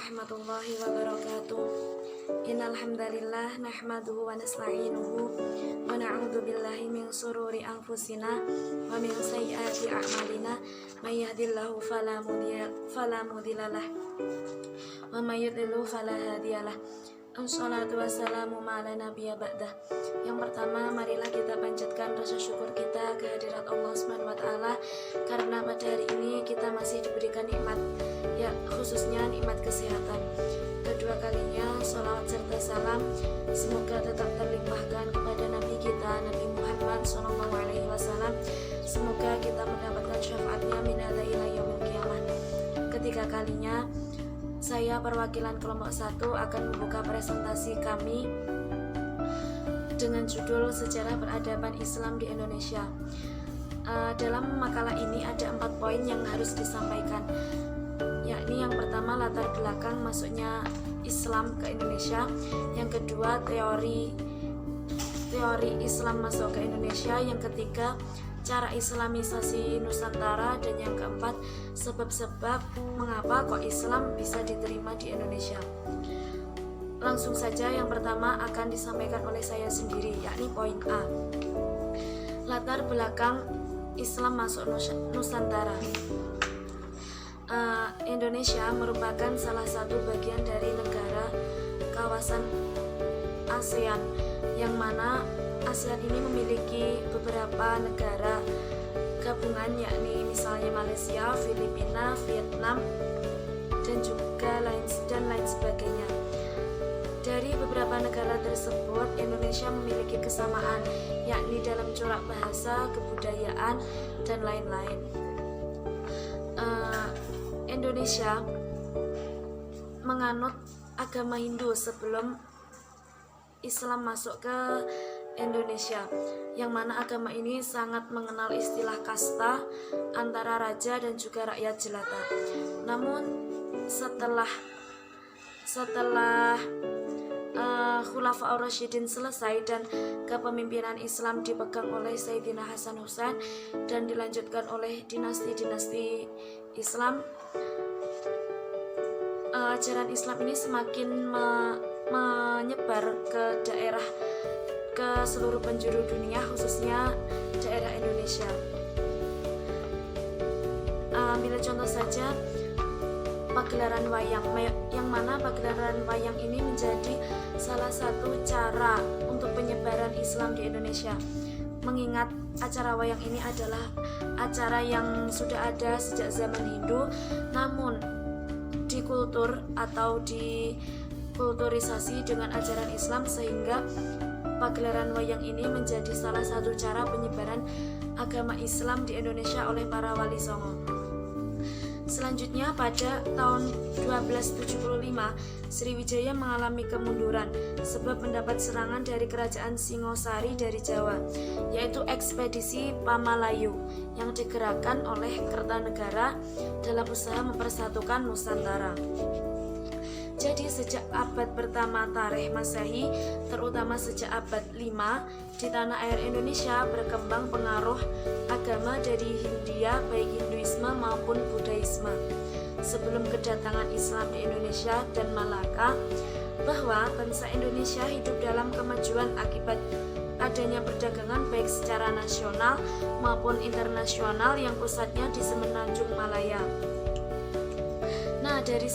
warahmatullahi wabarakatuh. Innal hamdalillah nahmaduhu wa nasta'inuhu wa na'udzu billahi min shururi anfusina wa min sayyiati a'malina may yahdihillahu fala mudilla lahu wa may yudlil fala hadiyalah. Assalatu wassalamu ala nabiyya ba'dah. Yang pertama, marilah kita panjatkan rasa syukur kita kehadirat Allah Subhanahu wa taala karena pada hari ini kita masih diberikan nikmat, ya khususnya nikmat kesehatan. Kedua kalinya sholawat serta salam semoga tetap terlimpahkan kepada Nabi kita Nabi Muhammad SAW. Semoga kita mendapatkan syafaatnya min hadza ila yaumil qiyamah. Ketiga kalinya saya perwakilan kelompok 1 akan membuka presentasi kami dengan judul Sejarah Peradaban Islam di Indonesia. Dalam makalah ini ada 4 poin yang harus disampaikan, yakni yang pertama latar belakang masuknya Islam ke Indonesia, yang kedua teori Islam masuk ke Indonesia, yang ketiga cara islamisasi Nusantara, dan yang keempat sebab-sebab mengapa kok Islam bisa diterima di Indonesia. Langsung saja, yang pertama akan disampaikan oleh saya sendiri, yakni poin A. Latar belakang Islam masuk Nusantara. Indonesia merupakan salah satu bagian dari negara kawasan ASEAN, yang mana ASEAN ini memiliki beberapa negara gabungan, yakni misalnya Malaysia, Filipina, Vietnam, dan juga lain sebagainya. Dari beberapa negara tersebut, Indonesia memiliki kesamaan, yakni dalam corak bahasa, kebudayaan, dan lain-lain. Indonesia menganut agama Hindu sebelum Islam masuk ke Indonesia, yang mana agama ini sangat mengenal istilah kasta antara raja dan juga rakyat jelata. Namun setelah Khulafaur Rasyidin selesai dan kepemimpinan Islam dipegang oleh Sayyidina Hasan Hussein dan dilanjutkan oleh dinasti-dinasti Islam, ajaran Islam ini semakin menyebar ke seluruh penjuru dunia, khususnya daerah Indonesia. Ambil contoh saja pagelaran wayang, yang mana pagelaran wayang ini menjadi salah satu cara untuk penyebaran Islam di Indonesia. Mengingat acara wayang ini adalah acara yang sudah ada sejak zaman Hindu, namun dikultur atau dikulturisasi dengan ajaran Islam, sehingga pagelaran wayang ini menjadi salah satu cara penyebaran agama Islam di Indonesia oleh para wali songo. Selanjutnya, pada tahun 1275, Sriwijaya mengalami kemunduran sebab mendapat serangan dari kerajaan Singosari dari Jawa, yaitu ekspedisi Pamalayu yang digerakkan oleh Kertanegara dalam usaha mempersatukan Nusantara. Jadi sejak abad pertama Tarikh Masehi, terutama sejak abad 5, di tanah air Indonesia berkembang pengaruh agama dari Hindia, baik Hinduisme maupun Buddhaisme. Sebelum kedatangan Islam di Indonesia dan Malaka, bahwa bangsa Indonesia hidup dalam kemajuan akibat adanya perdagangan baik secara nasional maupun internasional yang pusatnya di Semenanjung Malaya. Nah, dari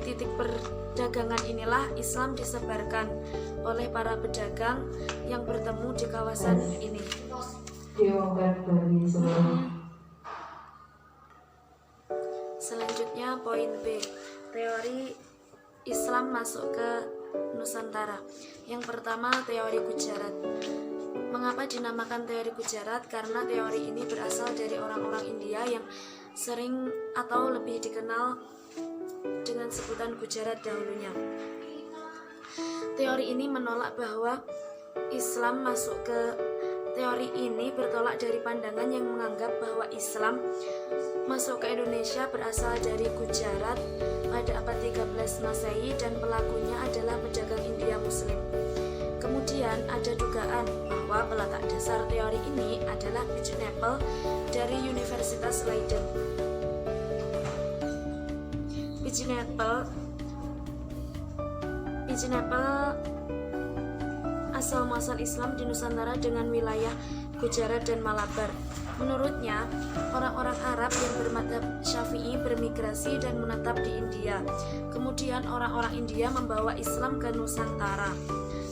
titik perdagangan inilah Islam disebarkan oleh para pedagang yang bertemu di kawasan ini. Selanjutnya poin B, teori Islam masuk ke Nusantara. Yang pertama, teori Gujarat. Mengapa dinamakan teori Gujarat? Karena teori ini berasal dari orang-orang India yang sering atau lebih dikenal dengan sebutan Gujarat dahulunya. Teori ini menolak bahwa Islam masuk ke teori ini bertolak dari pandangan yang menganggap bahwa Islam masuk ke Indonesia berasal dari Gujarat pada abad 13 Masehi dan pelakunya adalah pedagang India Muslim. Kemudian ada dugaan bahwa peletak dasar teori ini adalah biji apple dari Universitas Leiden. biji apel asal muasal Islam di Nusantara dengan wilayah Gujarat dan Malabar. Menurutnya, orang-orang Arab yang bermadzhab Syafi'i bermigrasi dan menetap di India. Kemudian orang-orang India membawa Islam ke Nusantara.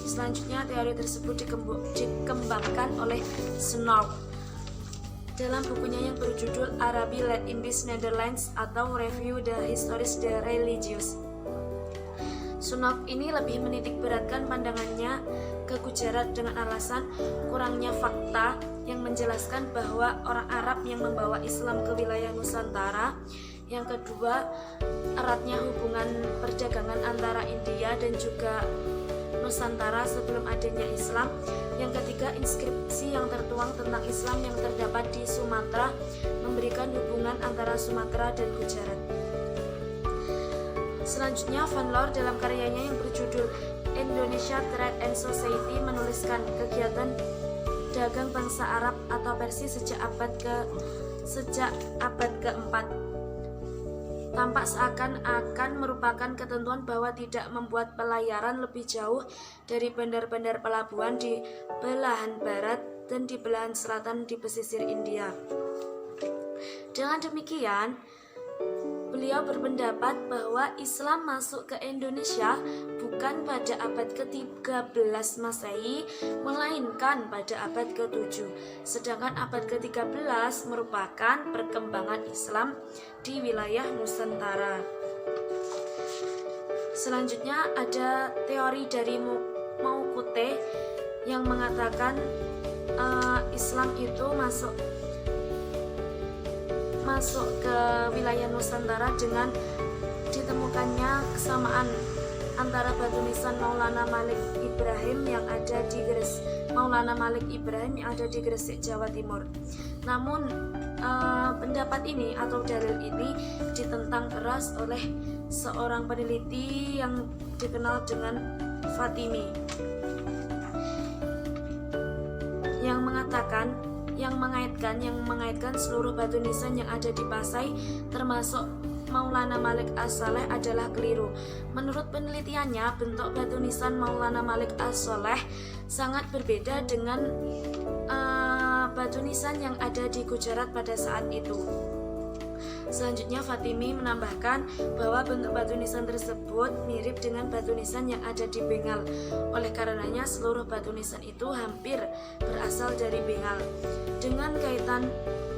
Selanjutnya, teori tersebut dikembangkan oleh Snork dalam bukunya yang berjudul Arabi Led Indies Netherlands atau Review the Histories the Religious. Snork ini lebih menitik beratkan pandangannya ke Gujarat dengan alasan kurangnya fakta yang menjelaskan bahwa orang Arab yang membawa Islam ke wilayah Nusantara. Yang kedua, eratnya hubungan perdagangan antara India dan juga Nusantara sebelum adanya Islam. Yang ketiga, inskripsi yang tertuang tentang Islam yang terdapat di Sumatera memberikan hubungan antara Sumatera dan Gujarat. Selanjutnya, Van Loor dalam karyanya yang berjudul Indonesia Trade and Society menuliskan kegiatan dagang bangsa Arab atau Persia sejak abad keempat tampak seakan-akan merupakan ketentuan bahwa tidak membuat pelayaran lebih jauh dari bandar-bandar pelabuhan di belahan barat dan di belahan selatan di pesisir India. Dengan demikian, beliau berpendapat bahwa Islam masuk ke Indonesia bukan pada abad ke-13 Masehi, melainkan pada abad ke-7. Sedangkan abad ke-13 merupakan perkembangan Islam di wilayah Nusantara. Selanjutnya ada teori dari Moukute yang mengatakan Islam itu masuk ke wilayah Nusantara dengan ditemukannya kesamaan antara batu nisan Maulana Malik Ibrahim yang ada di Gresik, Jawa Timur. Namun pendapat ini atau dalil ini ditentang keras oleh seorang peneliti yang dikenal dengan Fatimi, yang mengaitkan seluruh batu nisan yang ada di Pasai termasuk Maulana Malik As-Saleh adalah keliru. Menurut penelitiannya, bentuk batu nisan Maulana Malik As-Saleh sangat berbeda dengan batu nisan yang ada di Gujarat pada saat itu. Selanjutnya, Fatimi menambahkan bahwa bentuk batu nisan tersebut mirip dengan batu nisan yang ada di Bengal. Oleh karenanya, seluruh batu nisan itu hampir berasal dari Bengal. Dengan kaitan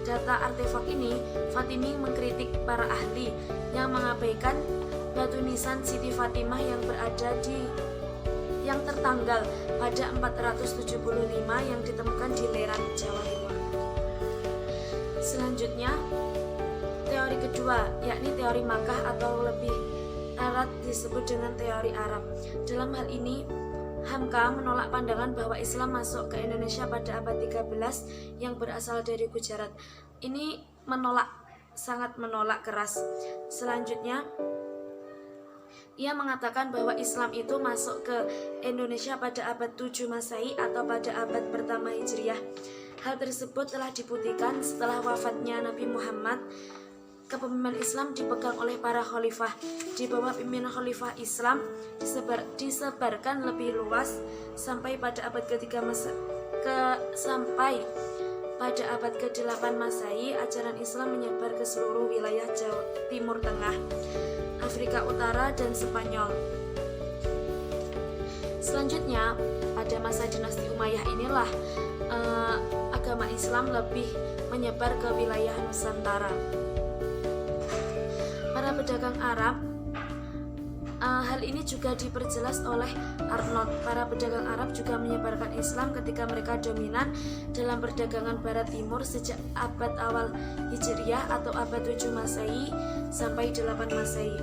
data artefak ini, Fatimi mengkritik para ahli yang mengabaikan batu nisan Siti Fatimah yang tertanggal pada 475 yang ditemukan di Leran, Jawa Timur. Selanjutnya, teori kedua, yakni teori Makkah atau lebih erat disebut dengan teori Arab. Dalam hal ini, Hamka menolak pandangan bahwa Islam masuk ke Indonesia pada abad 13 yang berasal dari Gujarat. Ini sangat menolak keras. Selanjutnya, ia mengatakan bahwa Islam itu masuk ke Indonesia pada abad 7 Masehi atau pada abad pertama Hijriah. Hal tersebut telah dibuktikan setelah wafatnya Nabi Muhammad. Kepemimpinan Islam dipegang oleh para khalifah. Di bawah pimpinan khalifah Islam disebarkan lebih luas sampai pada abad pada abad ke-8 Masehi. Ajaran Islam menyebar ke seluruh wilayah Jawa Timur Tengah, Afrika Utara, dan Spanyol. Selanjutnya, pada masa dinasti Umayyah inilah agama Islam lebih menyebar ke wilayah Nusantara. Para pedagang Arab, hal ini juga diperjelas oleh Arnold. Para pedagang Arab juga menyebarkan Islam ketika mereka dominan dalam perdagangan Barat Timur sejak abad awal Hijriah atau abad 7 Masehi sampai 8 Masehi.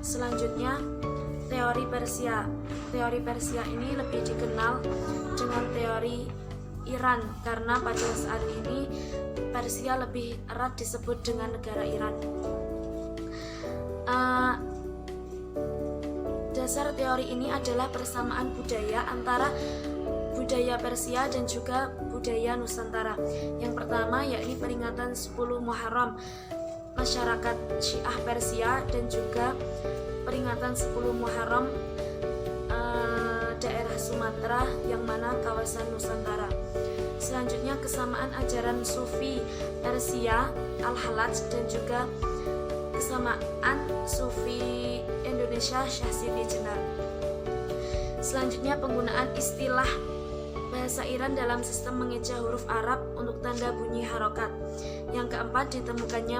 Selanjutnya, teori Persia. Teori Persia ini lebih dikenal dengan teori Iran karena pada saat ini Persia lebih erat disebut dengan negara Iran. Dasar teori ini adalah persamaan budaya antara budaya Persia dan juga budaya Nusantara. Yang pertama yakni peringatan 10 Muharram. masyarakat Syiah Persia dan juga peringatan 10 Muharram daerah Sumatera yang mana kawasan Nusantara. Selanjutnya kesamaan ajaran Sufi Persia Al-Halaj dan juga kesamaan Sufi Indonesia Syekh Siti Jenar. Selanjutnya penggunaan istilah bahasa Iran dalam sistem mengeja huruf Arab untuk tanda bunyi harokat. Yang keempat, ditemukannya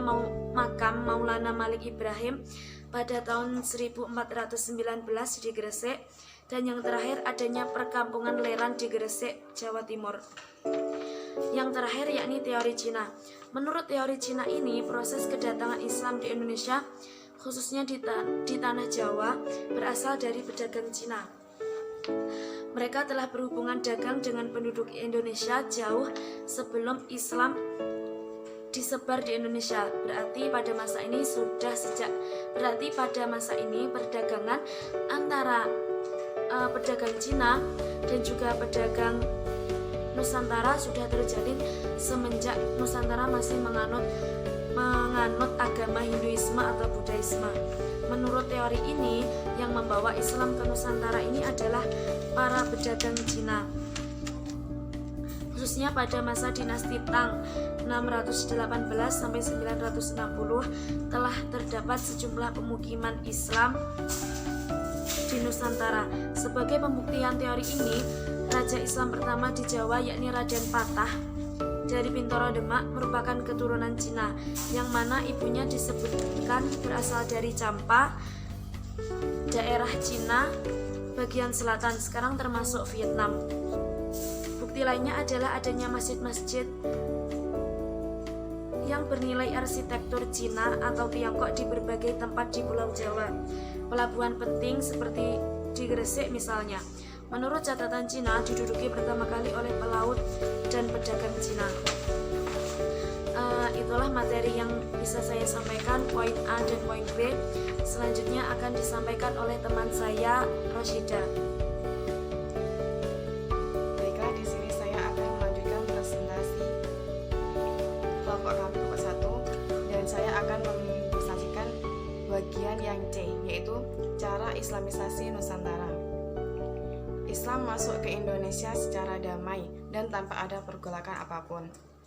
makam Maulana Malik Ibrahim pada tahun 1419 di Gresik. Dan yang terakhir, adanya perkampungan Leran di Gresik, Jawa Timur. Yang terakhir yakni teori Cina. Menurut teori Cina ini, proses kedatangan Islam di Indonesia, khususnya di tanah Jawa, berasal dari pedagang Cina. Mereka telah berhubungan dagang dengan penduduk Indonesia jauh sebelum Islam disebar di Indonesia. Berarti pada masa ini perdagangan antara pedagang Cina dan juga pedagang Nusantara sudah terjalin semenjak Nusantara masih menganut agama Hinduisme atau Buddhaisme. Menurut teori ini, yang membawa Islam ke Nusantara ini adalah para pedagang Cina. Khususnya pada masa dinasti Tang 618 sampai 960 telah terdapat sejumlah pemukiman Islam di Nusantara. Sebagai pembuktian teori ini, raja Islam pertama di Jawa yakni Raden Patah dari Bintoro Demak merupakan keturunan Cina, yang mana ibunya disebutkan berasal dari Champa, daerah Cina bagian selatan, sekarang termasuk Vietnam. Bukti lainnya adalah adanya masjid-masjid yang bernilai arsitektur Cina atau Tiongkok di berbagai tempat di Pulau Jawa. Pelabuhan penting seperti di Gresik misalnya, menurut catatan Cina, diduduki pertama kali oleh pelaut dan pedagang Cina. Itulah materi yang bisa saya sampaikan, poin A dan poin B. Selanjutnya akan disampaikan oleh teman saya, Roshida. Baiklah, di sini saya akan melanjutkan presentasi kelompok kami kelompok 1, dan saya akan mempresentasikan bagian yang C, yaitu cara Islamisasi Nusantara. Islam masuk ke Indonesia secara damai dan tanpa ada pergolakan apapun,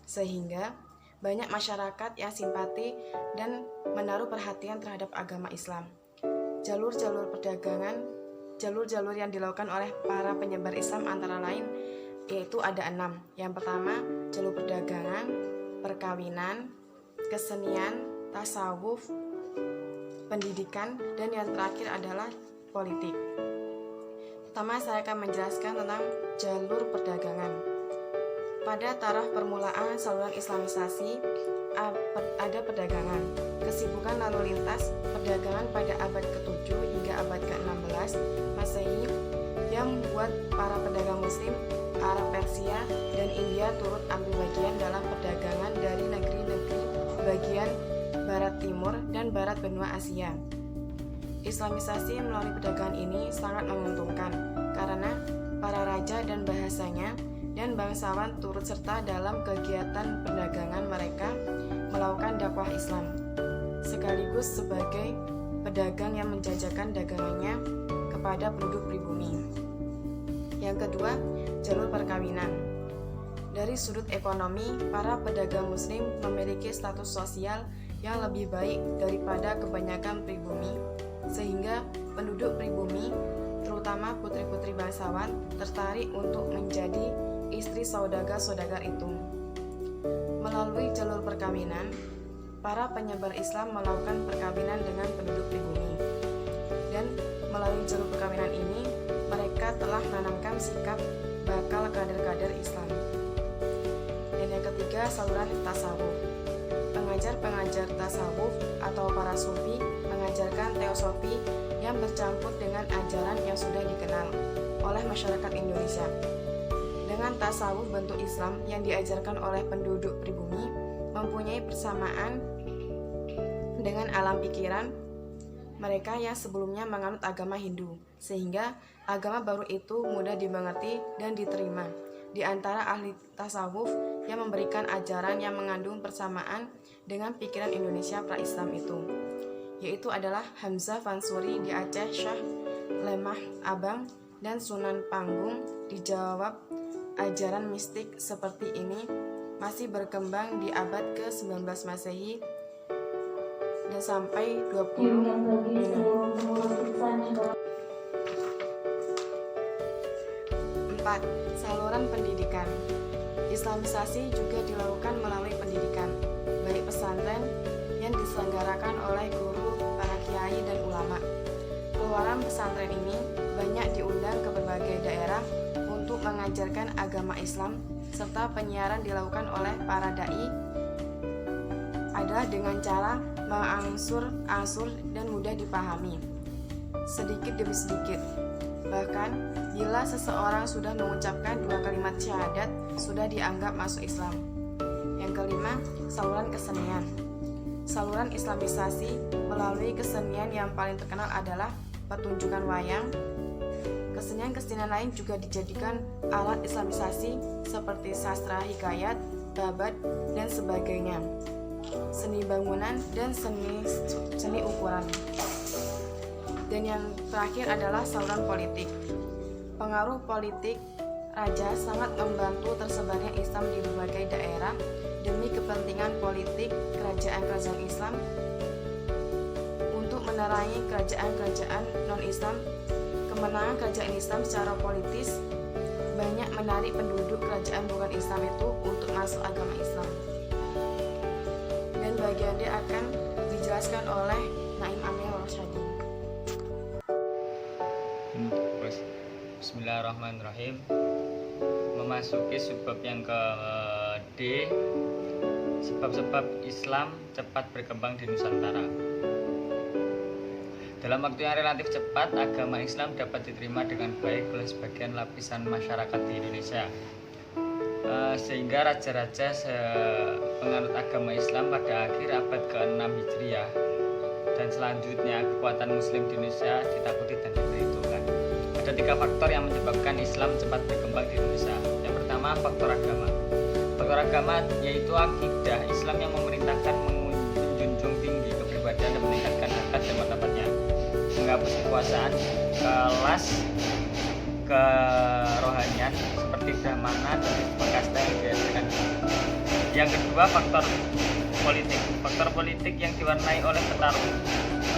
sehingga banyak masyarakat yang simpati dan menaruh perhatian terhadap agama Islam. Jalur-jalur perdagangan, jalur-jalur yang dilakukan oleh para penyebar Islam antara lain yaitu ada 6. Yang pertama, jalur perdagangan, perkawinan, kesenian, tasawuf, pendidikan, dan yang terakhir adalah politik. Pertama, saya akan menjelaskan tentang jalur perdagangan. Pada taraf permulaan saluran Islamisasi, ada perdagangan, kesibukan lalu lintas, perdagangan pada abad ke-7 hingga abad ke-16 Masehi yang membuat para pedagang Muslim, Arab Persia, dan India turut ambil bagian dalam perdagangan dari negeri-negeri bagian Barat Timur dan Barat benua Asia. Islamisasi melalui perdagangan ini sangat menguntungkan karena para raja dan bahasanya dan bangsawan turut serta dalam kegiatan perdagangan mereka melakukan dakwah Islam, sekaligus sebagai pedagang yang menjajakan dagangannya kepada penduduk pribumi. Yang kedua, jalur perkawinan. Dari sudut ekonomi, para pedagang Muslim memiliki status sosial yang lebih baik daripada kebanyakan pribumi, sehingga penduduk pribumi, terutama putri-putri bangsawan, tertarik untuk menjadi istri saudagar-saudagar itu. Melalui jalur perkawinan, para penyebar Islam melakukan perkawinan dengan penduduk pribumi. Dan melalui jalur perkawinan ini, mereka telah menanamkan sikap bakal kader-kader Islam. Dan yang ketiga, saluran tasawuf. Pengajar-pengajar tasawuf atau para sufi mengajarkan teosofi yang bercampur dengan ajaran yang sudah dikenal oleh masyarakat Indonesia. Dengan tasawuf bentuk Islam yang diajarkan oleh penduduk pribumi mempunyai persamaan dengan alam pikiran mereka yang sebelumnya menganut agama Hindu, sehingga agama baru itu mudah dimengerti dan diterima. di antara ahli tasawuf yang memberikan ajaran yang mengandung persamaan dengan pikiran Indonesia pra-Islam itu, yaitu adalah Hamzah Fansuri di Aceh, Syah Lemah Abang, dan Sunan Panggung di Jawa. Ajaran mistik seperti ini masih berkembang di abad ke-19 Masehi dan sampai 20 ini. 4. Saluran pendidikan. Islamisasi juga dilakukan melalui pendidikan, baik pesantren yang diselenggarakan oleh guru, para kiai, dan ulama. Keluaran pesantren ini banyak diundang ke berbagai daerah untuk mengajarkan agama Islam, serta penyiaran dilakukan oleh para dai adalah dengan cara mengangsur-angsur dan mudah dipahami, sedikit demi sedikit. Bahkan, bila seseorang sudah mengucapkan 2 kalimat syahadat, sudah dianggap masuk Islam. Yang kelima, saluran kesenian. Saluran islamisasi melalui kesenian yang paling terkenal adalah pertunjukan wayang. Kesenian-kesenian lain juga dijadikan alat islamisasi seperti sastra hikayat, babat, dan sebagainya. Seni bangunan dan seni ukuran. Dan yang terakhir adalah saluran politik. Pengaruh politik raja sangat membantu tersebarnya Islam di berbagai daerah demi kepentingan politik kerajaan-kerajaan Islam untuk menerangi kerajaan-kerajaan non-Islam. Kemenangan kerajaan Islam secara politis banyak menarik penduduk kerajaan bukan Islam itu untuk masuk agama Islam. Dan bagian dia akan dijelaskan oleh Naim Amir Rosyadi. Bismillahirrahmanirrahim. Memasuki subbab yang ke D, sebab-sebab Islam cepat berkembang di Nusantara. Dalam waktu yang relatif cepat, agama Islam dapat diterima dengan baik oleh sebagian lapisan masyarakat di Indonesia, sehingga raja-raja penganut agama Islam pada akhir abad ke-6 Hijriah dan selanjutnya kekuatan Muslim di Indonesia ditakuti dan diperhitungkan. Ada 3 faktor yang menyebabkan Islam cepat berkembang di Indonesia. Yang pertama, faktor agama. Faktor agama yaitu akidah Islam yang memerintahkan menjunjung tinggi kepribadian dan meningkatkan harkat dan martabatnya, menghapus kekuasaan kelas kerohanian seperti Brahmana dan kasta yang diajarkan. Yang kedua, faktor politik. Faktor politik yang diwarnai oleh pertarungan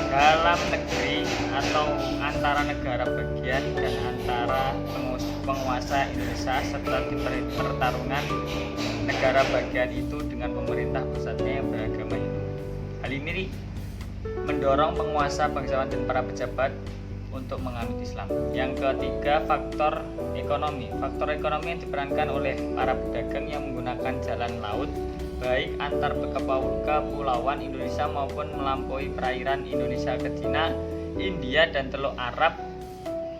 dalam negeri atau antara negara bagian dan antara penguasa Indonesia, serta di pertarungan negara bagian itu dengan pemerintah pusatnya yang beragama Hindu. Hal ini mendorong penguasa, bangsawan, dan para pejabat untuk menganut Islam. Yang ketiga, faktor ekonomi. Faktor ekonomi yang diperankan oleh para pedagang yang menggunakan jalan laut baik antar kepulauan Indonesia maupun melampaui perairan Indonesia ke Cina, India, dan Teluk Arab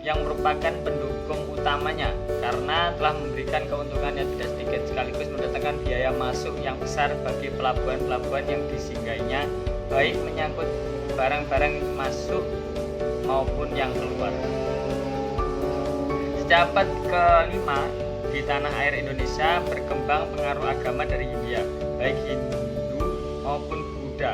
yang merupakan pendukung utamanya karena telah memberikan keuntungan yang tidak sedikit sekaligus mendatangkan biaya masuk yang besar bagi pelabuhan-pelabuhan yang disinggahinya, baik menyangkut barang-barang masuk maupun yang keluar. Sejak abad ke-5 di tanah air Indonesia berkembang pengaruh agama dari India, baik Hindu maupun Buddha.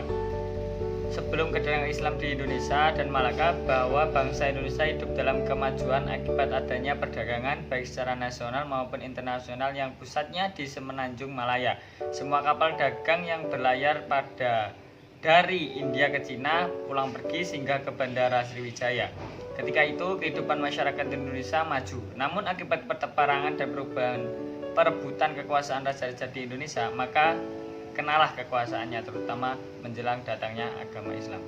Sebelum kedatangan Islam di Indonesia dan Malaka, bahwa bangsa Indonesia hidup dalam kemajuan akibat adanya perdagangan baik secara nasional maupun internasional yang pusatnya di Semenanjung Malaya. Semua kapal dagang yang berlayar dari India ke Cina pulang pergi sehingga ke Bandara Sriwijaya. Ketika itu kehidupan masyarakat Indonesia maju. Namun akibat perperangan dan perebutan kekuasaan raja-raja di Indonesia, maka kenalah kekuasaannya terutama menjelang datangnya agama Islam.